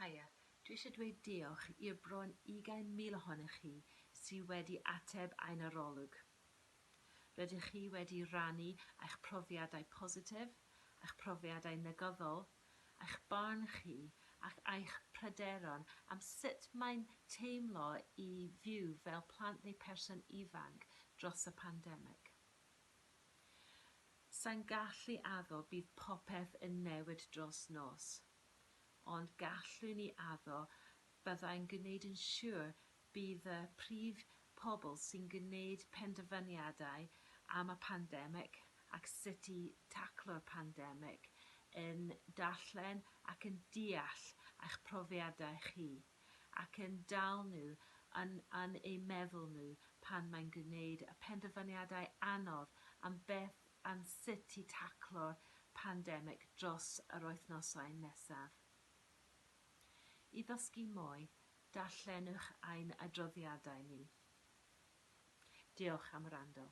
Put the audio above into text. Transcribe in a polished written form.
Haia, dwi eisiau dweud diolch i'r bron 20,000 ohonych chi sydd wedi ateb ein arolwg. Rydych chi wedi rannu eich profiadau positif, eich profiadau negyddol, eich barn chi ac eich pryderon am sut mae'n teimlo i fyw fel plant neu person ifanc dros y pandemig. Sa'n gallu addo bydd popeth yn newid dros nos, ond gallwn ni addo byddai'n gwneud yn siŵr bydd y prif pobl sy'n gwneud penderfyniadau am y pandemig ac sut i taclo'r pandemig yn darllen ac yn deall eich profiadau chi ac yn dal nhw yn eu meddwl nhw pan mae'n gwneud y penderfyniadau anodd am beth am sut i taclo'r pandemig dros yr wythnosau nesaf. I ddysgu mwy, darllenwch ein adroddiadau ni. Diolch am wrando.